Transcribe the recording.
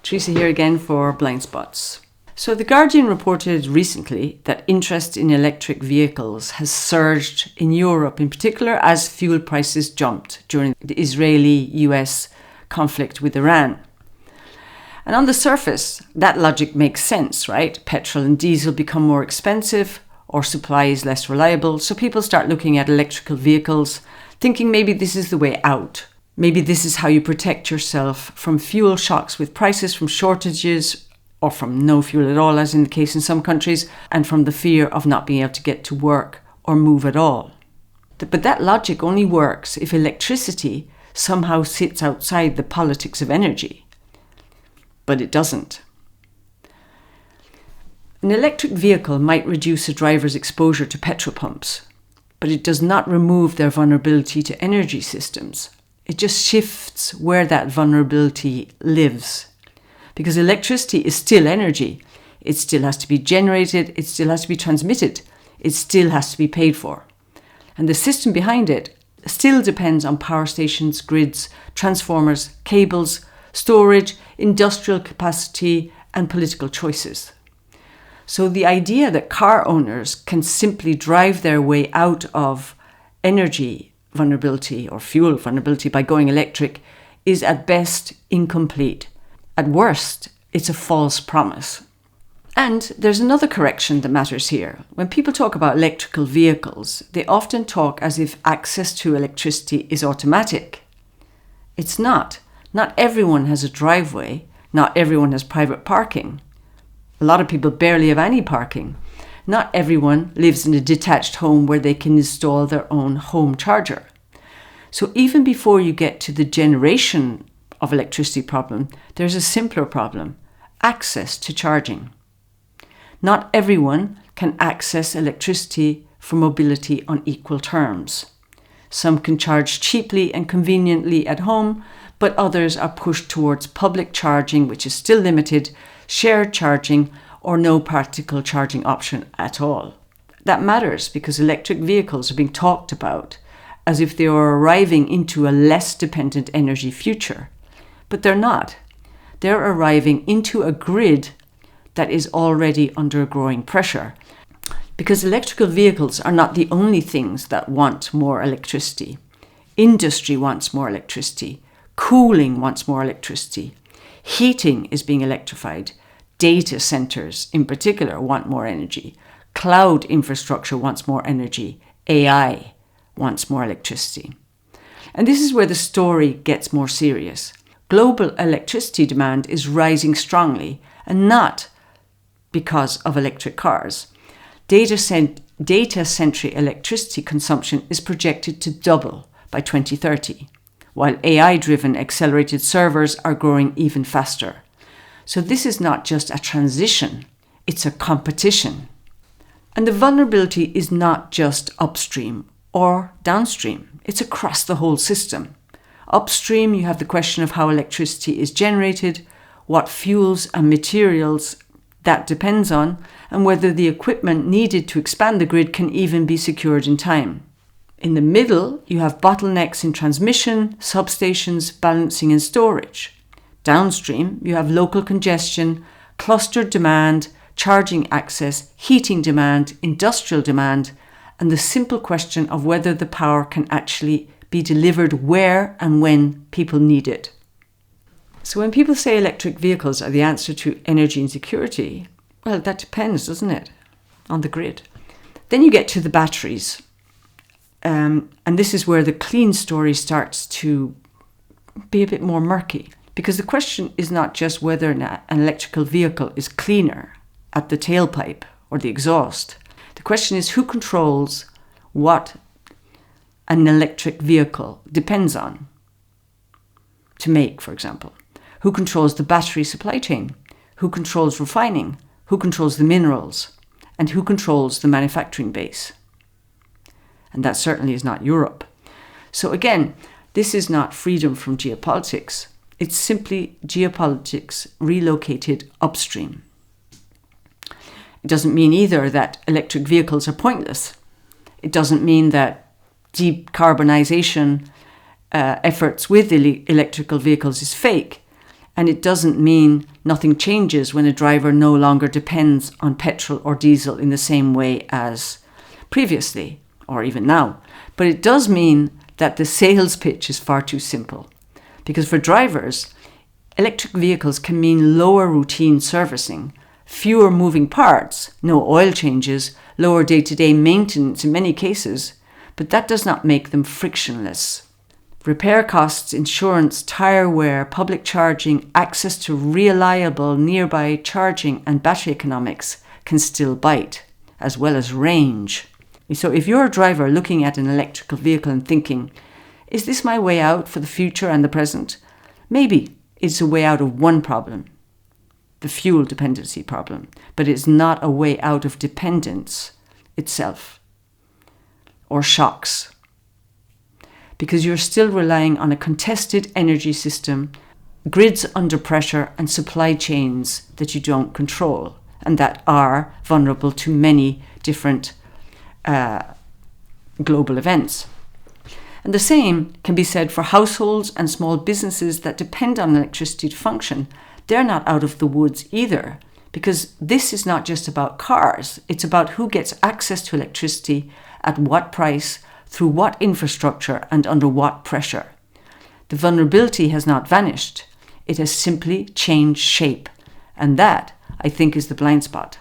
Teresa here again for Blind Spots. So The Guardian reported recently that interest in electric vehicles has surged in Europe, in particular as fuel prices jumped during the Israeli-US conflict with Iran. And on the surface, that logic makes sense, right? Petrol and diesel become more expensive, or supply is less reliable, so people start looking at electrical vehicles, thinking maybe this is the way out. Maybe this is how you protect yourself from fuel shocks with prices, from shortages, or from no fuel at all, as in the case in some countries, and from the fear of not being able to get to work or move at all. But that logic only works if electricity somehow sits outside the politics of energy. But it doesn't. An electric vehicle might reduce a driver's exposure to petrol pumps, but it does not remove their vulnerability to energy systems. It just shifts where that vulnerability lives. Because electricity is still energy. It still has to be generated, it still has to be transmitted, it still has to be paid for. And the system behind it still depends on power stations, grids, transformers, cables, storage, industrial capacity, and political choices. So the idea that car owners can simply drive their way out of energy vulnerability or fuel vulnerability by going electric is at best incomplete. At worst, it's a false promise. And there's another correction that matters here. When people talk about electrical vehicles, they often talk as if access to electricity is automatic. It's not. Not everyone has a driveway. Not everyone has private parking. A lot of people barely have any parking. Not everyone lives in a detached home where they can install their own home charger. So even before you get to the generation of electricity problem, there's a simpler problem: access to charging. Not everyone can access electricity for mobility on equal terms. Some can charge cheaply and conveniently at home, but others are pushed towards public charging, which is still limited, shared charging, or no practical charging option at all. That matters because electric vehicles are being talked about as if they are arriving into a less dependent energy future. But they're not. They're arriving into a grid that is already under growing pressure. Because electrical vehicles are not the only things that want more electricity. Industry wants more electricity. Cooling wants more electricity. Heating is being electrified. Data centers, in particular, want more energy. Cloud infrastructure wants more energy. AI wants more electricity. And this is where the story gets more serious. Global electricity demand is rising strongly, and not because of electric cars. Data-centric electricity consumption is projected to double by 2030, while AI-driven accelerated servers are growing even faster. So this is not just a transition, it's a competition. And the vulnerability is not just upstream or downstream, it's across the whole system. Upstream, you have the question of how electricity is generated, what fuels and materials that depends on, and whether the equipment needed to expand the grid can even be secured in time. In the middle, you have bottlenecks in transmission, substations, balancing and storage. Downstream, you have local congestion, clustered demand, charging access, heating demand, industrial demand, and the simple question of whether the power can actually be delivered where and when people need it. So when people say electric vehicles are the answer to energy insecurity, well, that depends, doesn't it, on the grid. Then you get to the batteries. And this is where the clean story starts to be a bit more murky. Because the question is not just whether an electrical vehicle is cleaner at the tailpipe or the exhaust. The question is who controls what an electric vehicle depends on to make, for example. Who controls the battery supply chain? Who controls refining? Who controls the minerals? And who controls the manufacturing base? And that certainly is not Europe. So again, this is not freedom from geopolitics. It's simply geopolitics relocated upstream. It doesn't mean either that electric vehicles are pointless. It doesn't mean that decarbonization efforts with electrical vehicles is fake. And it doesn't mean Nothing changes when a driver no longer depends on petrol or diesel in the same way as previously, or even now. But it does mean that the sales pitch is far too simple. Because for drivers, electric vehicles can mean lower routine servicing, fewer moving parts, no oil changes, lower day-to-day maintenance in many cases, but that does not make them frictionless. Repair costs, insurance, tyre wear, public charging, access to reliable nearby charging and battery economics can still bite, as well as range. So if you're a driver looking at an electrical vehicle and thinking, is this my way out for the future and the present? Maybe it's a way out of one problem, the fuel dependency problem, but it's not a way out of dependence itself or shocks. Because you're still relying on a contested energy system, grids under pressure, and supply chains that you don't control and that are vulnerable to many different global events. And the same can be said for households and small businesses that depend on electricity to function. They're not out of the woods either, because this is not just about cars. It's about who gets access to electricity, at what price, through what infrastructure, and under what pressure. The vulnerability has not vanished. It has simply changed shape. And that, I think, is the blind spot.